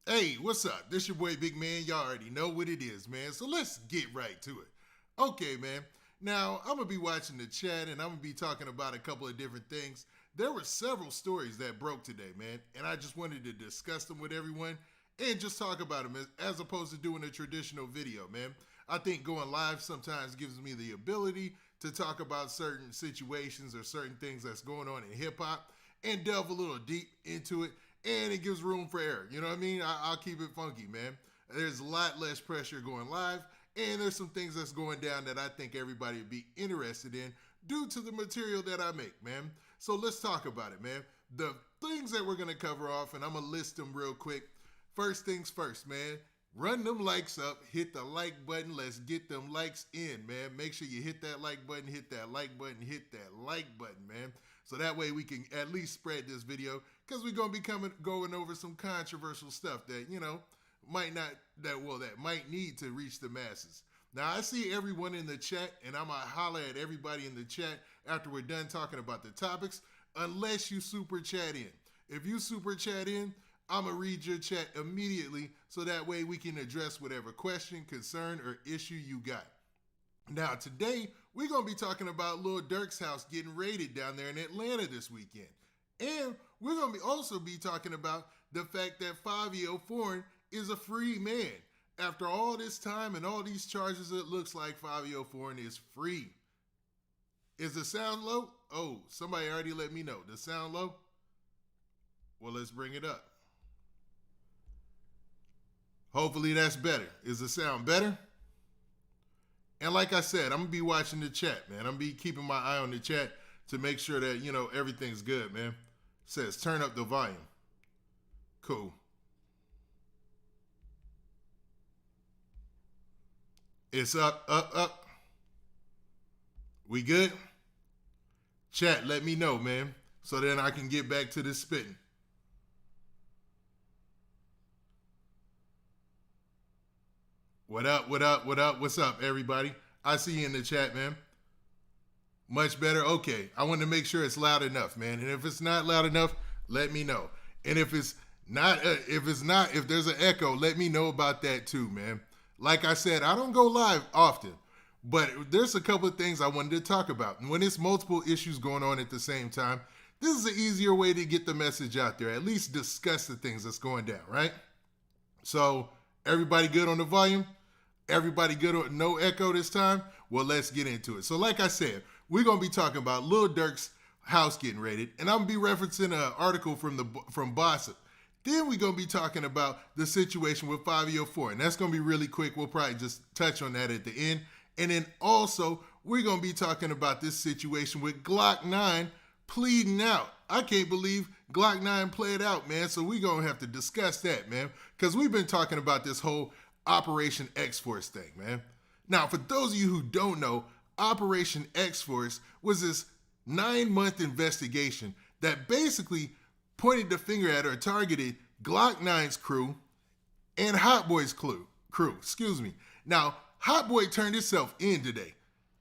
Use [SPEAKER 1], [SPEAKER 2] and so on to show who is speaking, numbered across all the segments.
[SPEAKER 1] Hey, what's up? This your boy Big Man. Y'all already know what it is, man. So let's get right to it. Okay, man. Now, I'm going to be watching the chat and I'm going to be talking about a couple of different things. There were several stories that broke today, man, and I just wanted to discuss them with everyone and just talk about them as opposed to doing a traditional video, man. I think going live sometimes gives me the ability to talk about certain situations or certain things that's going on in hip hop and delve a little deep into it, and it gives room for error. You know what I mean? I'll keep it funky, man. There's a lot less pressure going live, and there's some things that's going down that I think everybody would be interested in due to the material that I make, man. So let's talk about it, man. The things that we're going to cover off, and I'm going to list them real quick. First things first, man. Run them likes up, hit the like button. Let's get them likes in, man. Make sure you hit that like button, hit that like button, hit that like button, man. So that way we can at least spread this video, because we're gonna be going over some controversial stuff that might not that might need to reach the masses. Now I see everyone in the chat, and I'm gonna holler at everybody in the chat after we're done talking about the topics, unless you super chat in. If you super chat in, I'm going to read your chat immediately so that way we can address whatever question, concern, or issue you got. Now, today, we're going to be talking about Lil Durk's house getting raided down there in Atlanta this weekend. And we're going to also be talking about the fact that Fivio Foreign is a free man. After all this time and all these charges, it looks like Fivio Foreign is free. Is the sound low? Oh, somebody already let me know. The sound low? Well, let's bring it up. Hopefully that's better. Is the sound better? And like I said, I'm going to be watching the chat, man. I'm going to be keeping my eye on the chat to make sure that, everything's good, man. It says turn up the volume. Cool. It's up, up, up. We good? Chat, let me know, man, so then I can get back to this spitting. What up, what up, what up, what's up, everybody? I see you in the chat, man. Much better? Okay. I want to make sure it's loud enough, man. And if it's not loud enough, let me know. And if there's an echo, let me know about that too, man. Like I said, I don't go live often, but there's a couple of things I wanted to talk about. And when it's multiple issues going on at the same time, this is an easier way to get the message out there. At least discuss the things that's going down, right? So, everybody good on the volume? Everybody good on no echo this time? Well, let's get into it. So like I said, we're going to be talking about Lil Durk's house getting raided, and I'm going to be referencing an article from Bossip. Then we're going to be talking about the situation with Fivio Foreign. That's going to be really quick. We'll probably just touch on that at the end. And then also, we're going to be talking about this situation with Glokknine pleading out. I can't believe Glokknine played out, man. So we're going to have to discuss that, man, because we've been talking about this whole Operation X-Force thing, man. Now, for those of you who don't know, Operation X-Force was this 9-month investigation that basically pointed the finger at or targeted Glokknine's crew and Hotboii's crew. Excuse me. Now, Hotboii turned himself in today,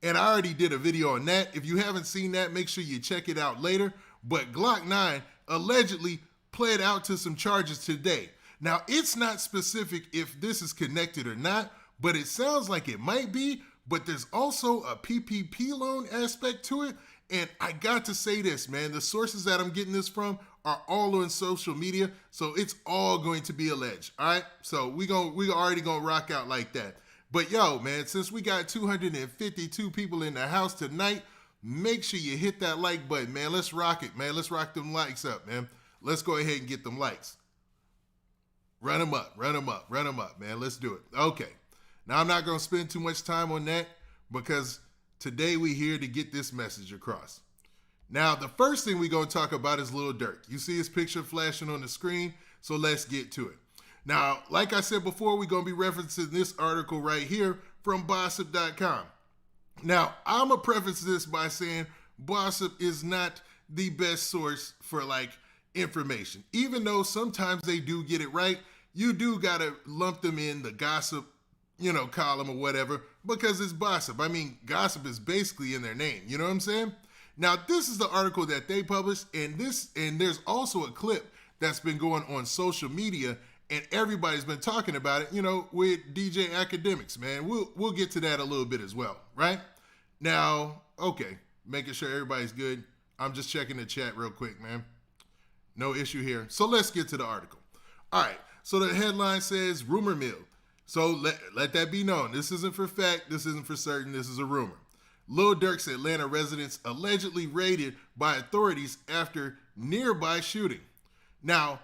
[SPEAKER 1] and I already did a video on that. If you haven't seen that, make sure you check it out later. But Glokknine allegedly pled out to some charges today. Now, it's not specific if this is connected or not, but it sounds like it might be, but there's also a PPP loan aspect to it. And I got to say this, man, the sources that I'm getting this from are all on social media, so it's all going to be alleged, all right? So we already gonna rock out like that. But yo, man, since we got 252 people in the house tonight, make sure you hit that like button, man. Let's rock it, man. Let's rock them likes up, man. Let's go ahead and get them likes. Run them up, run them up, run them up, man. Let's do it. Okay. Now, I'm not going to spend too much time on that because today we're here to get this message across. Now, the first thing we're going to talk about is Lil Durk. You see his picture flashing on the screen, so let's get to it. Now, like I said before, we're going to be referencing this article right here from Bossip.com. Now, I'm going to preface this by saying Bossip is not the best source for, information. Even though sometimes they do get it right, you do got to lump them in the gossip, column or whatever, because it's Bossip. I mean, gossip is basically in their name. You know what I'm saying? Now, this is the article that they published, and there's also a clip that's been going on social media, and everybody's been talking about it, with DJ Academics, man. We'll get to that a little bit as well, right? Now, okay, making sure everybody's good. I'm just checking the chat real quick, man. No issue here. So let's get to the article. All right, so the headline says rumor mill. So let that be known. This isn't for fact. This isn't for certain. This is a rumor. Lil Durk's Atlanta residence allegedly raided by authorities after nearby shooting. Now,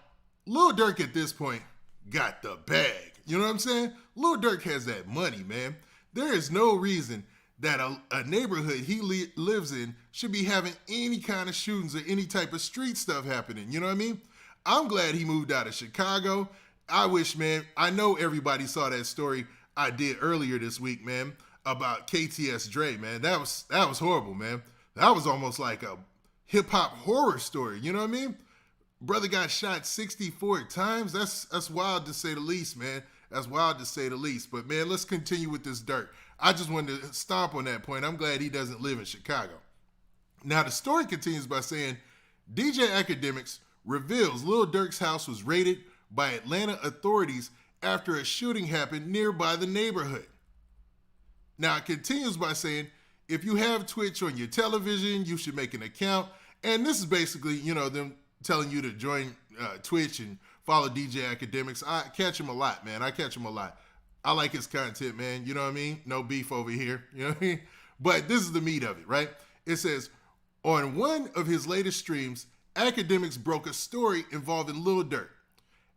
[SPEAKER 1] Lil Durk at this point got the bag. You know what I'm saying? Lil Durk has that money, man. There is no reason that a neighborhood he lives in should be having any kind of shootings or any type of street stuff happening. You know what I mean? I'm glad he moved out of Chicago. I wish, man, I know everybody saw that story I did earlier this week, man, about KTS Dre, man. That was horrible, man. That was almost like a hip-hop horror story, you know what I mean? Brother got shot 64 times. That's wild to say the least, man. That's wild to say the least. But, man, let's continue with this Durk. I just wanted to stomp on that point. I'm glad he doesn't live in Chicago. Now, the story continues by saying, DJ Academics reveals Lil Durk's house was raided by Atlanta authorities after a shooting happened nearby the neighborhood. Now, it continues by saying, if you have Twitch on your television, you should make an account. And this is basically, them telling you to join Twitch and follow DJ Academics. I catch him a lot, man. I catch him a lot. I like his content, man. You know what I mean? No beef over here. You know what I mean? But this is the meat of it, right? It says, on one of his latest streams, Academics broke a story involving Lil Durk.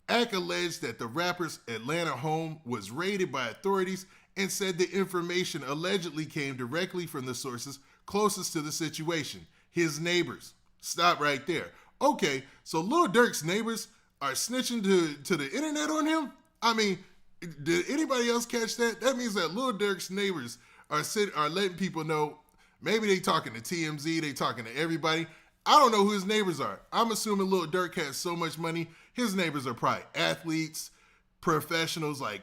[SPEAKER 1] Ak alleged that the rapper's Atlanta home was raided by authorities and said the information allegedly came directly from the sources closest to the situation, his neighbors. Stop right there. Okay, so Lil Durk's neighbors are snitching to the internet on him? I mean, did anybody else catch that? That means that Lil Durk's neighbors are letting people know, maybe they talking to TMZ, they talking to everybody. I don't know who his neighbors are. I'm assuming Lil Durk has so much money, his neighbors are probably athletes, professionals, like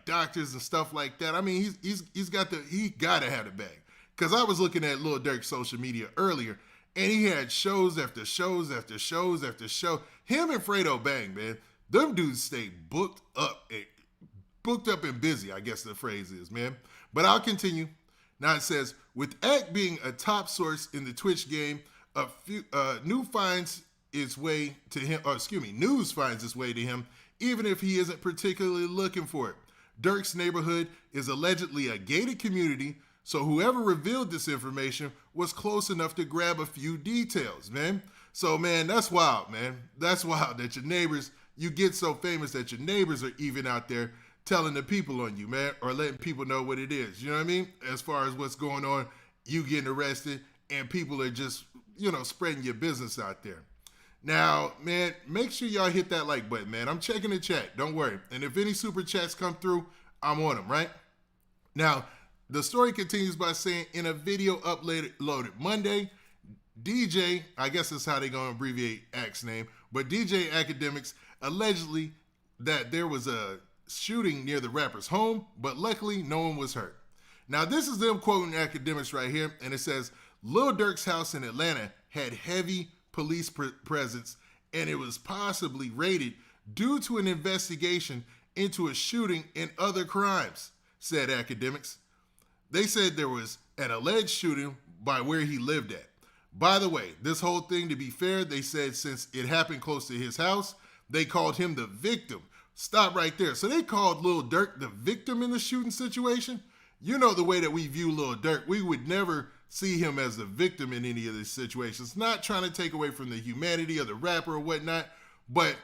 [SPEAKER 1] doctors and stuff like that. I mean, he gotta have the bag. Cause I was looking at Lil Durk's social media earlier, and he had shows after shows after shows after show. Him and Fredo Bang, man, them dudes stay booked up and busy, I guess the phrase is, man. But I'll continue. Now it says, with Ak being a top source in the Twitch game, news finds its way to him, even if he isn't particularly looking for it. Durk's neighborhood is allegedly a gated community, so whoever revealed this information was close enough to grab a few details, man. So, man, that's wild, man. That's wild that your neighbors, you get so famous that your neighbors are even out there telling the people on you, man, or letting people know what it is. You know what I mean? As far as what's going on, you getting arrested, and people are just, spreading your business out there. Now, man, make sure y'all hit that like button, man. I'm checking the chat. Don't worry. And if any super chats come through, I'm on them, right? Now, the story continues by saying, in a video uploaded Monday, DJ, I guess that's how they're going to abbreviate Ak's name, but DJ Academics allegedly that there was a shooting near the rapper's home, but luckily no one was hurt. Now, this is them quoting Academics right here, and it says, Lil Durk's house in Atlanta had heavy police presence, and it was possibly raided due to an investigation into a shooting and other crimes, said Academics. They said there was an alleged shooting by where he lived at. By the way, this whole thing, to be fair, they said since it happened close to his house, they called him the victim. Stop right there. So they called Lil Durk the victim in the shooting situation? You know the way that we view Lil Durk, we would never see him as the victim in any of these situations. Not trying to take away from the humanity of the rapper or whatnot, but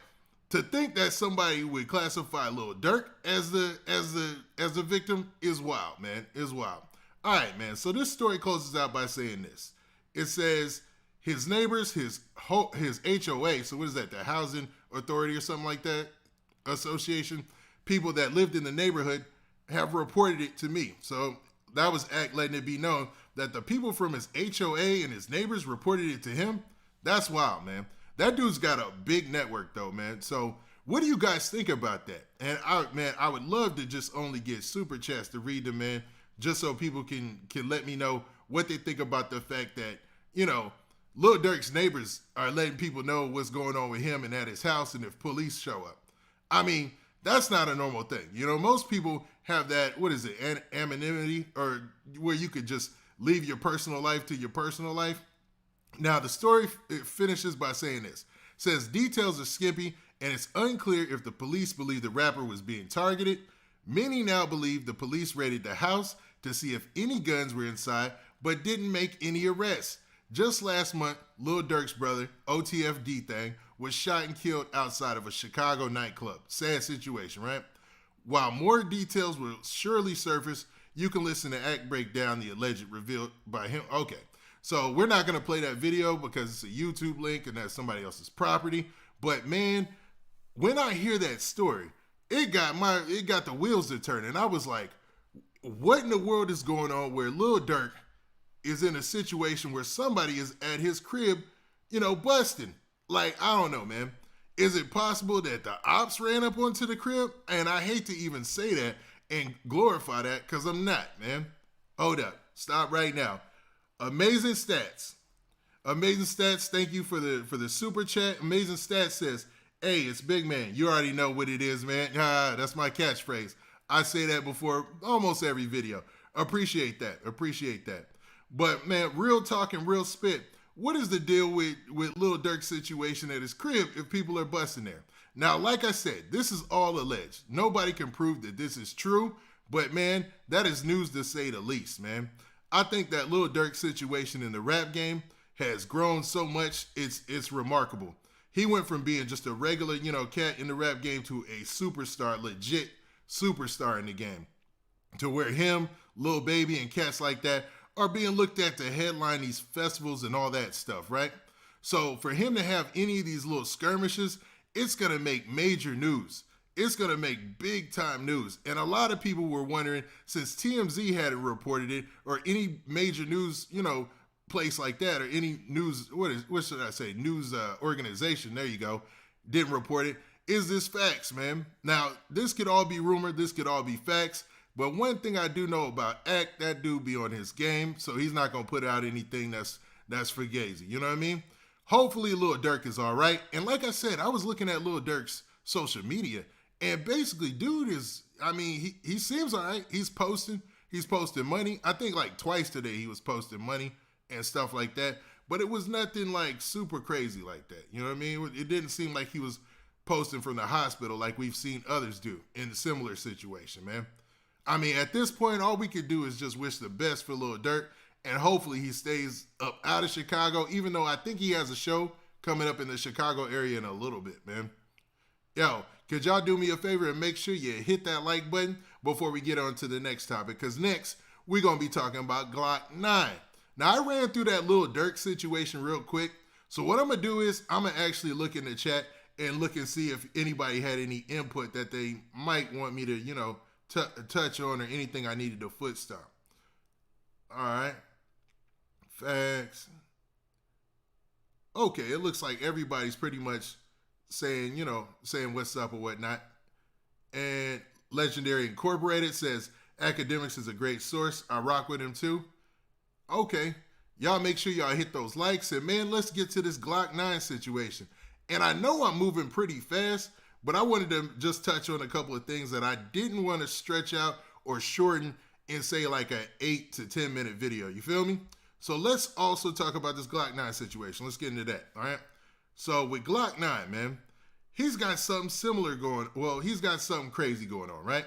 [SPEAKER 1] to think that somebody would classify Lil Durk as the victim is wild, man. Is wild. All right, man. So this story closes out by saying this. It says his neighbors, his HOA, so what is that, the Housing Authority or something like that, association, people that lived in the neighborhood have reported it to me. So that was Ak letting it be known that the people from his HOA and his neighbors reported it to him. That's wild, man. That dude's got a big network though, man. So what do you guys think about that? And I would love to just only get super chats to read them, man, just so people can let me know what they think about the fact that, Lil Durk's neighbors are letting people know what's going on with him and at his house, and if police show up. I mean, that's not a normal thing. Most people have that, what is it, anonymity, or where you could just leave your personal life to your personal life. Now, the story it finishes by saying this. It says, details are skimpy, and it's unclear if the police believe the rapper was being targeted. Many now believe the police raided the house to see if any guns were inside, but didn't make any arrests. Just last month, Lil Durk's brother, OTF Thang, was shot and killed outside of a Chicago nightclub. Sad situation, right? While more details will surely surface, you can listen to Act break down the alleged reveal by him. Okay, so we're not going to play that video because it's a YouTube link and that's somebody else's property. But man, when I hear that story, it got the wheels to turn. And I was like, what in the world is going on where Lil Durk is in a situation where somebody is at his crib, busting? Like, I don't know, man. Is it possible that the ops ran up onto the crib? And I hate to even say that and glorify that because I'm not, man. Hold up. Stop right now. Amazing Stats. Amazing Stats, thank you for the super chat. Amazing Stats says, hey, it's Big Man. You already know what it is, man. That's my catchphrase. I say that before almost every video. Appreciate that. But man, real talk and real spit. What is the deal with Lil Durk's situation at his crib if people are busting there? Now, like I said, this is all alleged. Nobody can prove that this is true, but man, that is news to say the least, man. I think that Lil Durk's situation in the rap game has grown so much, it's remarkable. He went from being just a regular, cat in the rap game to a superstar, legit superstar in the game. To where him, Lil Baby, and cats like that are being looked at to headline these festivals and all that stuff, right? So for him to have any of these little skirmishes, it's going to make major news. It's going to make big time news. And a lot of people were wondering, since TMZ hadn't reported it, or any major news, place like that, or any news, what should I say, news organization, there you go, didn't report it. Is this facts, man? Now, this could all be rumor, this could all be facts, but one thing I do know about Act, that dude be on his game, so he's not going to put out anything that's fugazi, you know what I mean? Hopefully Lil Durk is all right. And like I said, I was looking at Lil Durk's social media, and basically, dude is, he seems all right. He's posting money. I think like twice today he was posting money and stuff like that, but it was nothing like super crazy like that. You know what I mean? It didn't seem like he was posting from the hospital like we've seen others do in a similar situation, man. At this point, all we could do is just wish the best for Lil Durk, and hopefully he stays up out of Chicago, even though I think he has a show coming up in the Chicago area in a little bit, man. Yo, could y'all do me a favor and make sure you hit that like button before we get on to the next topic? Because next, we're going to be talking about Glokknine. Now, I ran through that Lil Durk situation real quick. So what I'm going to do is I'm going to actually look in the chat and look and see if anybody had any input that they might want me to, touch on, or anything I needed to foot stomp. All right. Facts. Okay, it looks like everybody's pretty much saying what's up or whatnot. And Legendary Incorporated says, Academics is a great source. I rock with him too. Okay. Y'all make sure y'all hit those likes. And man, let's get to this Glokknine situation. And I know I'm moving pretty fast, but I wanted to just touch on a couple of things that I didn't want to stretch out or shorten and say like an 8 to 10 minute video. You feel me? So let's also talk about this Glokknine situation. Let's get into that. All right. So with Glokknine, man, he's got something similar going. Well, he's got something crazy going on, right?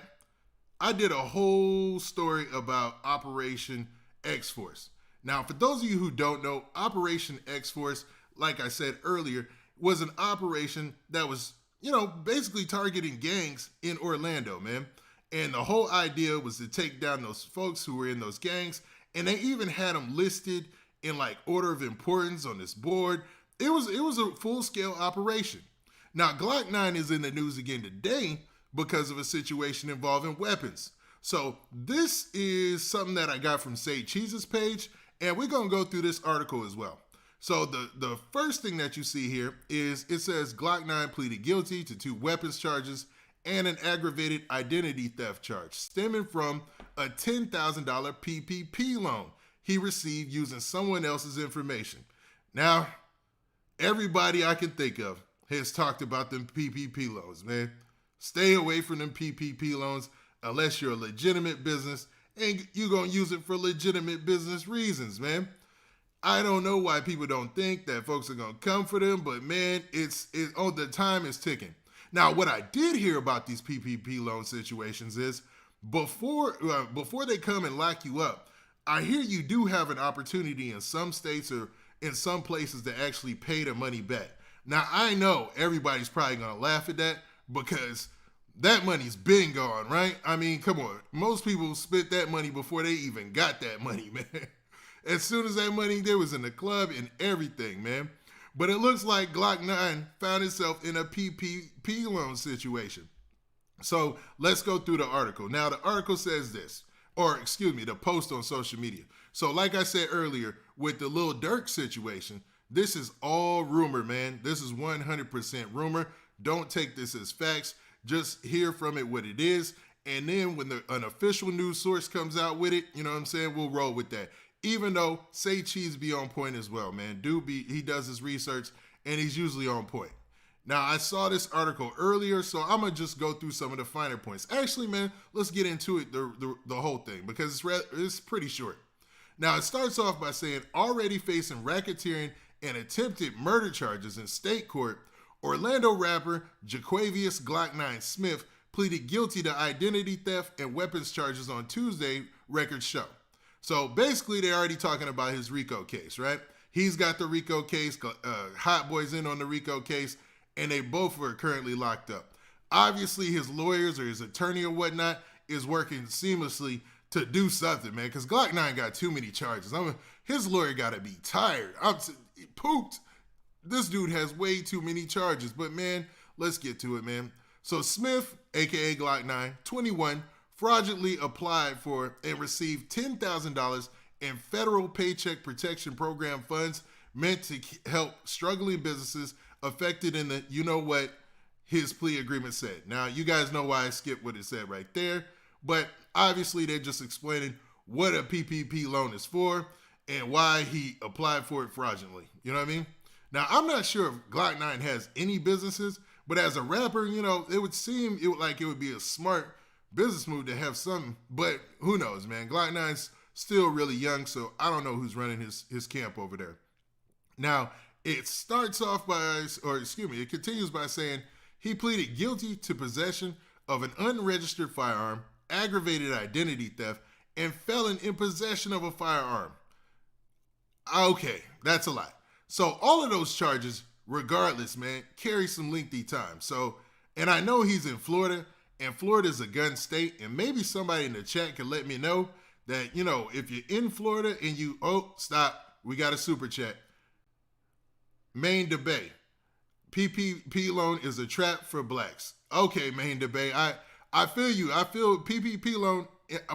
[SPEAKER 1] I did a whole story about Operation X-Force. Now, for those of you who don't know, Operation X-Force, like I said earlier, was an operation that was, basically targeting gangs in Orlando, man. And the whole idea was to take down those folks who were in those gangs. And they even had them listed in like order of importance on this board. It was a full-scale operation. Now, Glokknine is in the news again today because of a situation involving weapons. So this is something that I got from Say Cheese's page, and we're going to go through this article as well. So the first thing that you see here is it says Glokknine pleaded guilty to 2 weapons charges and an aggravated identity theft charge stemming from a $10,000 PPP loan he received using someone else's information. Now, everybody I can think of has talked about them PPP loans, man. Stay away from them PPP loans unless you're a legitimate business and you're going to use it for legitimate business reasons, man. I don't know why people don't think that folks are going to come for them, but man, the time is ticking. Now, what I did hear about these PPP loan situations is before they come and lock you up, I hear you do have an opportunity in some states or in some places to actually pay the money back. Now, I know everybody's probably going to laugh at that because that money's been gone, right? I mean, come on. Most people spent that money before they even got that money, man. As soon as that money, they was in the club and everything, man. But it looks like Glokknine found itself in a PPP loan situation. So let's go through the article. Now, the article says this, the post on social media. So like I said earlier, with the Lil Durk situation, this is all rumor, man. This is 100% rumor. Don't take this as facts. Just hear from it what it is. And then when an official news source comes out with it, you know what I'm saying, we'll roll with that. Even though Say Cheese be on point as well, man. He does his research and he's usually on point. Now, I saw this article earlier, so I'm going to just go through some of the finer points. Actually, man, let's get into it, the whole thing, because it's pretty short. Now, it starts off by saying, already facing racketeering and attempted murder charges in state court, Orlando rapper Jaquavius Glokknine Smith pleaded guilty to identity theft and weapons charges on Tuesday, records show. So basically, they're already talking about his RICO case, right? He's got the RICO case, Hotboii's in on the RICO case, and they both are currently locked up. Obviously, his lawyers or his attorney or whatnot is working seamlessly to do something, man, because Glokknine got too many charges. His lawyer got to be tired. Pooped. This dude has way too many charges, but man, let's get to it, man. So Smith, aka Glokknine, 21, fraudulently applied for and received $10,000 in federal Paycheck Protection Program funds meant to help struggling businesses affected in the, you know what, his plea agreement said. Now, you guys know why I skipped what it said right there, but obviously they're just explaining what a PPP loan is for and why he applied for it fraudulently. You know what I mean? Now, I'm not sure if Glokknine has any businesses, but as a rapper, you know, it would seem like it would be a smart business move to have something, but who knows, man? Glokknine's still really young, so I don't know who's running his camp over there. Now, it continues by saying he pleaded guilty to possession of an unregistered firearm, aggravated identity theft, and felon in possession of a firearm. Okay, that's a lot. So all of those charges, regardless, man, carry some lengthy time. So, and I know he's in Florida, and Florida's a gun state, and maybe somebody in the chat can let me know that, you know, if you're in Florida and we got a super chat. Main debate. PPP loan is a trap for blacks. Okay, main debate. I feel you. I feel PPP loan,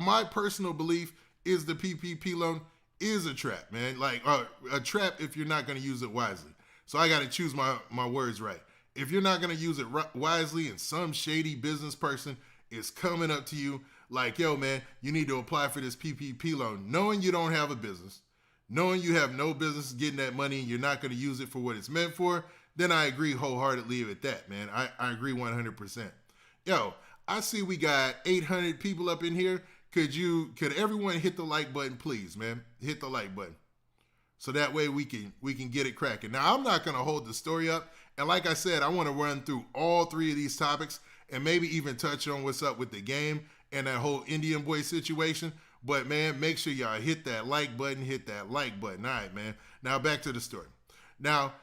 [SPEAKER 1] my personal belief is the PPP loan is a trap, man. Like a trap if you're not going to use it wisely. So I got to choose my words right. If you're not going to use it wisely and some shady business person is coming up to you like, yo, man, you need to apply for this PPP loan, knowing you don't have a business, knowing you have no business getting that money and you're not going to use it for what it's meant for, then I agree wholeheartedly with that, man. I agree 100%. Yo, I see we got 800 people up in here. Could everyone hit the like button, please, man? Hit the like button. So that way we can get it cracking. Now, I'm not going to hold the story up. And like I said, I want to run through all three of these topics and maybe even touch on what's up with the game and that whole Indian boy situation. But, man, make sure y'all hit that like button, All right, man. Now, back to the story. Now,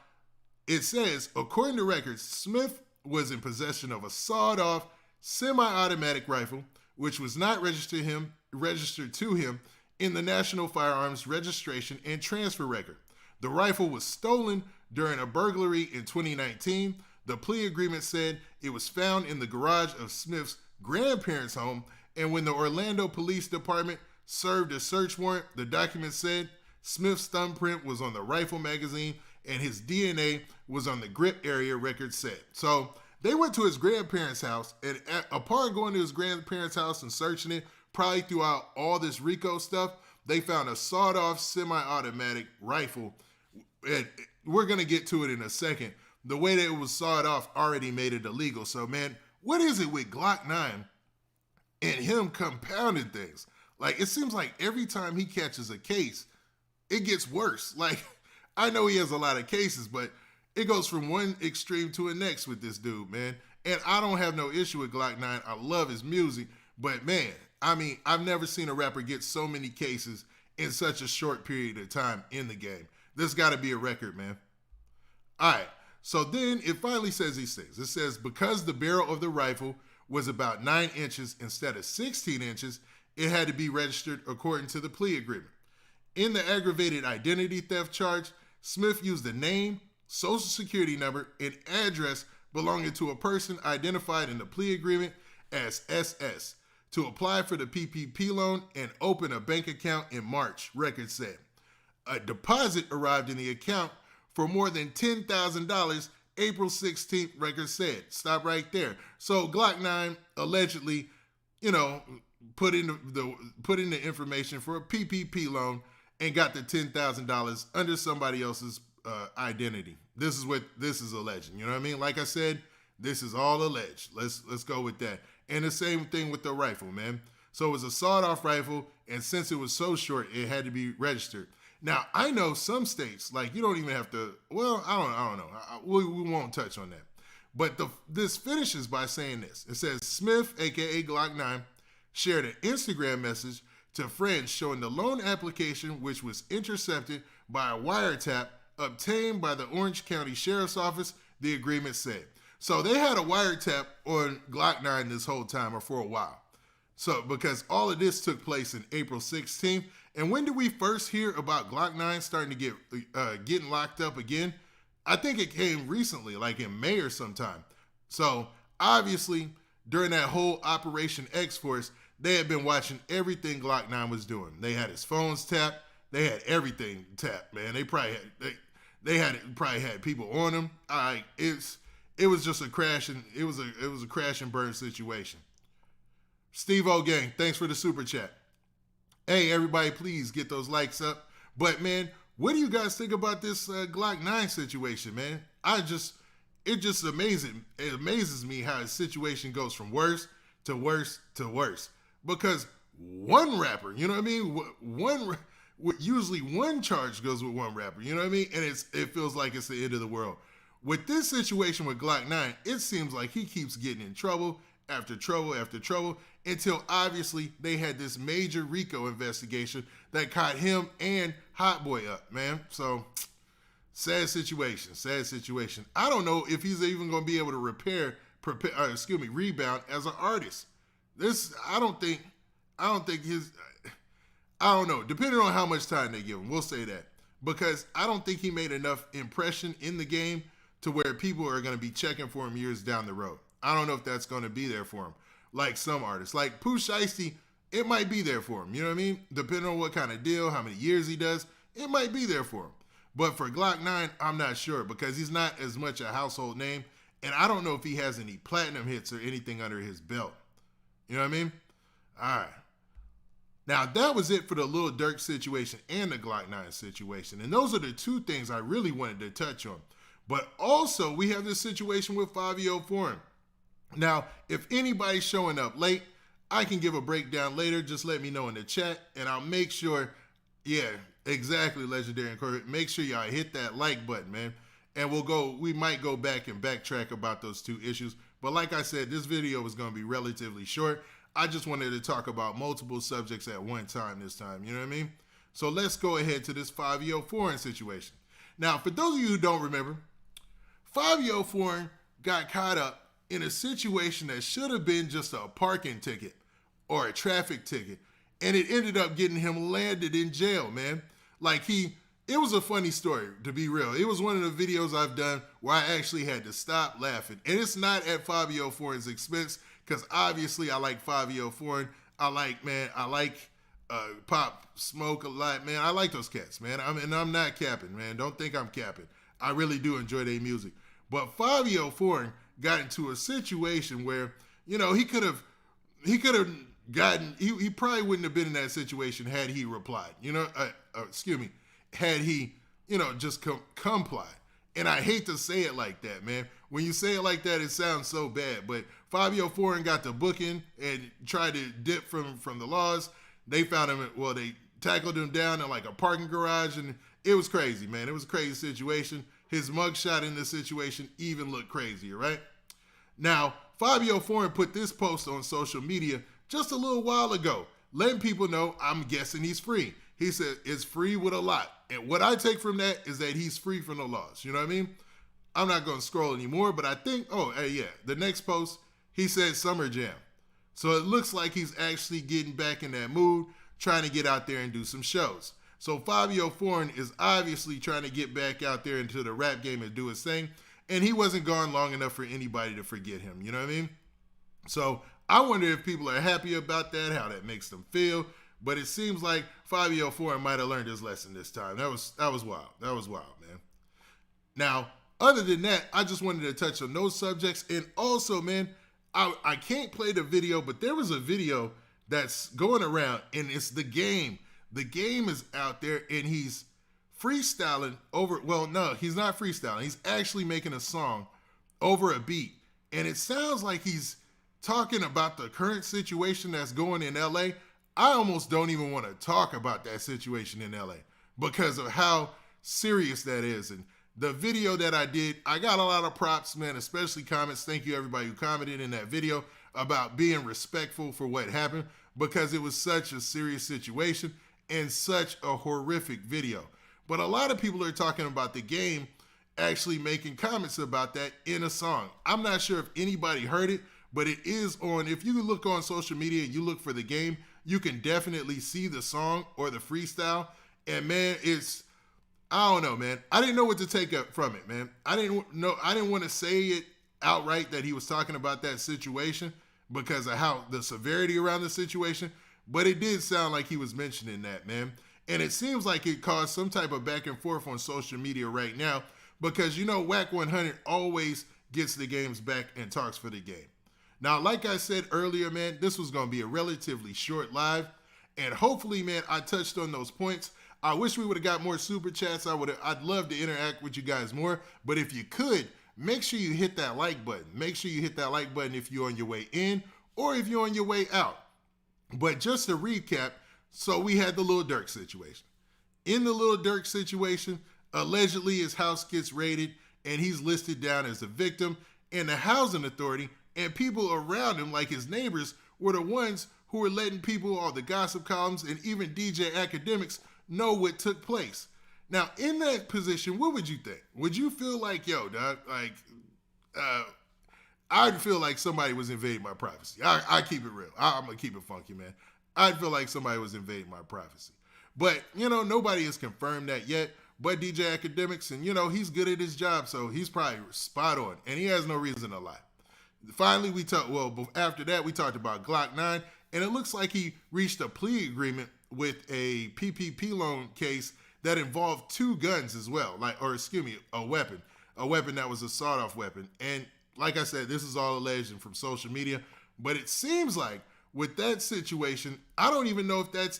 [SPEAKER 1] it says, according to records, Smith was in possession of a sawed-off semi-automatic rifle, which was not registered to him in the National Firearms Registration and Transfer Record. The rifle was stolen during a burglary in 2019. The plea agreement said it was found in the garage of Smith's grandparents' home, and when the Orlando Police Department served a search warrant, the document said Smith's thumbprint was on the rifle magazine and his DNA was on the grip area, records said. So they went to his grandparents' house, and upon going to his grandparents' house and searching it, probably throughout all this RICO stuff, they found a sawed-off semi-automatic rifle. And we're going to get to it in a second. The way that it was sawed off already made it illegal. So, man, what is it with Glokknine and him compounding things? Like, it seems like every time he catches a case, it gets worse. Like, I know he has a lot of cases, but it goes from one extreme to the next with this dude, man. And I don't have no issue with Glokknine. I love his music. But, man, I mean, I've never seen a rapper get so many cases in such a short period of time in the game. This got to be a record, man. All right. So then it finally says these things. It says, because the barrel of the rifle was about 9 inches instead of 16 inches, it had to be registered according to the plea agreement. In the aggravated identity theft charge, Smith used the name, social security number, and address belonging to a person identified in the plea agreement as SS to apply for the PPP loan and open a bank account in March, records said. A deposit arrived in the account for more than $10,000 April 16th, records said. Stop right there. So Glokknine allegedly, put in the information for a PPP loan and got the $10,000 under somebody else's identity. This is what this is alleging. You know what I mean? Like I said, this is all alleged. Let's go with that. And the same thing with the rifle, man. So it was a sawed-off rifle, and since it was so short, it had to be registered. Now, I know some states, like, you don't even have to, well, I don't know. We won't touch on that. But this finishes by saying this. It says, Smith, a.k.a. Glokknine, shared an Instagram message to friends showing the loan application, which was intercepted by a wiretap obtained by the Orange County Sheriff's Office, the agreement said. So they had a wiretap on Glokknine this whole time, or for a while. So, because all of this took place in April 16th. And when did we first hear about Glokknine starting to getting locked up again? I think it came recently, like in May or sometime. So, obviously, during that whole Operation X-Force, they had been watching everything Glokknine was doing. They had his phones tapped. They had everything tapped, man. They probably had people on them. It was just a crash and it was a crash and burn situation. Steve O Gang, thanks for the super chat. Hey, everybody, please get those likes up. But, man, what do you guys think about this Glokknine situation, man? It just amazes me how a situation goes from worse to worse to worse. Because one rapper, you know what I mean? Usually one charge goes with one rapper, you know what I mean? And it feels like it's the end of the world. With this situation with Glokknine, it seems like he keeps getting in trouble after trouble after trouble until obviously they had this major RICO investigation that caught him and Hotboii up, man. So, sad situation. I don't know if he's even going to be able to rebound as an artist. I don't know. Depending on how much time they give him, we'll say that. Because I don't think he made enough impression in the game to where people are going to be checking for him years down the road. I don't know if that's going to be there for him. Like some artists. Like Pooh Shiesty, it might be there for him. You know what I mean? Depending on what kind of deal, how many years he does, it might be there for him. But for Glokknine, I'm not sure because he's not as much a household name. And I don't know if he has any platinum hits or anything under his belt. You know what I mean? All right. Now, that was it for the Lil Durk situation and the Glokknine situation. And those are the two things I really wanted to touch on. But also, we have this situation with Fivio Foreign. Now, if anybody's showing up late, I can give a breakdown later. Just let me know in the chat, and I'll make sure, yeah, exactly, Legendary and Corey. Make sure y'all hit that like button, man. And we might go back and backtrack about those two issues. But like I said, this video is going to be relatively short. I just wanted to talk about multiple subjects at one time this time, you know what I mean? So let's go ahead to this Fivio Foreign situation. Now, for those of you who don't remember, Fivio Foreign got caught up in a situation that should have been just a parking ticket or a traffic ticket, and it ended up getting him landed in jail, man. It was a funny story, to be real. It was one of the videos I've done where I actually had to stop laughing. And it's not at Fivio Foreign's expense, because obviously I like Fivio Foreign. I like Pop Smoke a lot, man. I like those cats, man. I'm not capping, man. Don't think I'm capping. I really do enjoy their music. But Fivio Foreign got into a situation where, he could have gotten, he probably wouldn't have been in that situation had he replied, had he, just complied. And I hate to say it like that, man. When you say it like that, it sounds so bad. But Fivio Foreign got the booking and tried to dip from the laws. They found him, well, they tackled him down in like a parking garage, and it was crazy, man. It was a crazy situation. His mugshot in this situation even looked crazier, right? Now, Fivio Foreign put this post on social media just a little while ago, letting people know, I'm guessing he's free. He said it's free with a lot. And what I take from that is that he's free from the laws. You know what I mean? I'm not going to scroll anymore, but I think, the next post, he said Summer Jam. So it looks like he's actually getting back in that mood, trying to get out there and do some shows. So Fivio Foreign is obviously trying to get back out there into the rap game and do his thing. And he wasn't gone long enough for anybody to forget him. You know what I mean? So I wonder if people are happy about that, how that makes them feel. But it seems like Fivio Foreign might have learned his lesson this time. That was wild. That was wild, man. Now, other than that, I just wanted to touch on those subjects. And also, man, I can't play the video, but there was a video that's going around, and it's The Game. The Game is out there, and he's freestyling over, well, no, he's not freestyling. He's actually making a song over a beat. And it sounds like he's talking about the current situation that's going in LA. I almost don't even want to talk about that situation in LA because of how serious that is. And the video that I did, I got a lot of props, man, especially comments. Thank you everybody who commented in that video about being respectful for what happened, because it was such a serious situation and such a horrific video. But a lot of people are talking about The Game actually making comments about that in a song. I'm not sure if anybody heard it, but it is on, if you look on social media and you look for The Game, you can definitely see the song or the freestyle. And man, I don't know, man. I didn't know what to take up from it, man. I didn't want to say it outright that he was talking about that situation because of how the severity around the situation, but it did sound like he was mentioning that, man. And it seems like it caused some type of back and forth on social media right now because, Whack 100 always gets The Game's back and talks for The Game. Now, like I said earlier, man, this was going to be a relatively short live, and hopefully, man, I touched on those points. I wish we would have got more super chats. I'd love to interact with you guys more, but if you could, make sure you hit that like button. Make sure you hit that like button if you're on your way in or if you're on your way out. But just to recap, so we had the Lil Durk situation. In the Lil Durk situation, allegedly his house gets raided and he's listed down as a victim, and the housing authority and people around him, like his neighbors, were the ones who were letting people, all the gossip columns, and even DJ academics know what took place. Now, in that position, what would you think? Would you feel like, yo, dog, I'd feel like somebody was invading my privacy. I keep it real. I'm going to keep it funky, man. I'd feel like somebody was invading my privacy. But, nobody has confirmed that yet. But DJ Academics, and, he's good at his job, so he's probably spot on. And he has no reason to lie. Finally, after that, we talked about Glokknine, and it looks like he reached a plea agreement with a PPP loan case that involved 2 guns as well, a weapon that was a sawed-off weapon. And like I said, this is all alleged and from social media, but it seems like with that situation, I don't even know if that's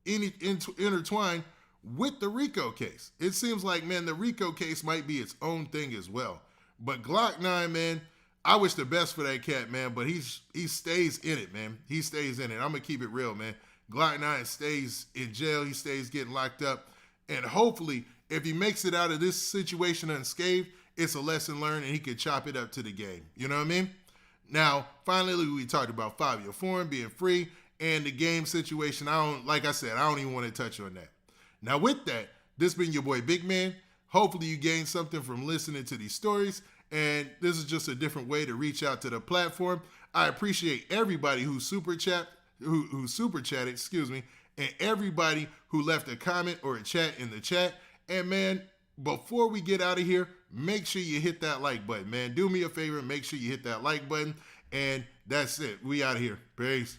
[SPEAKER 1] intertwined with the RICO case. It seems like, man, the RICO case might be its own thing as well. But Glokknine, man, I wish the best for that cat, man, but he stays in it, man. He stays in it. I'm going to keep it real, man. Glokknine stays in jail. He stays getting locked up. And hopefully, if he makes it out of this situation unscathed, it's a lesson learned and he can chop it up to The Game. You know what I mean? Now, finally, we talked about Fivio Foreign being free and The Game situation. Like I said, I don't even want to touch on that. Now, with that, this been your boy Big Man. Hopefully, you gained something from listening to these stories. And this is just a different way to reach out to the platform. I appreciate everybody who super chatted, and everybody who left a comment or a chat in the chat. And man, before we get out of here, make sure you hit that like button, man. Do me a favor, make sure you hit that like button. And that's it. We out of here. Peace.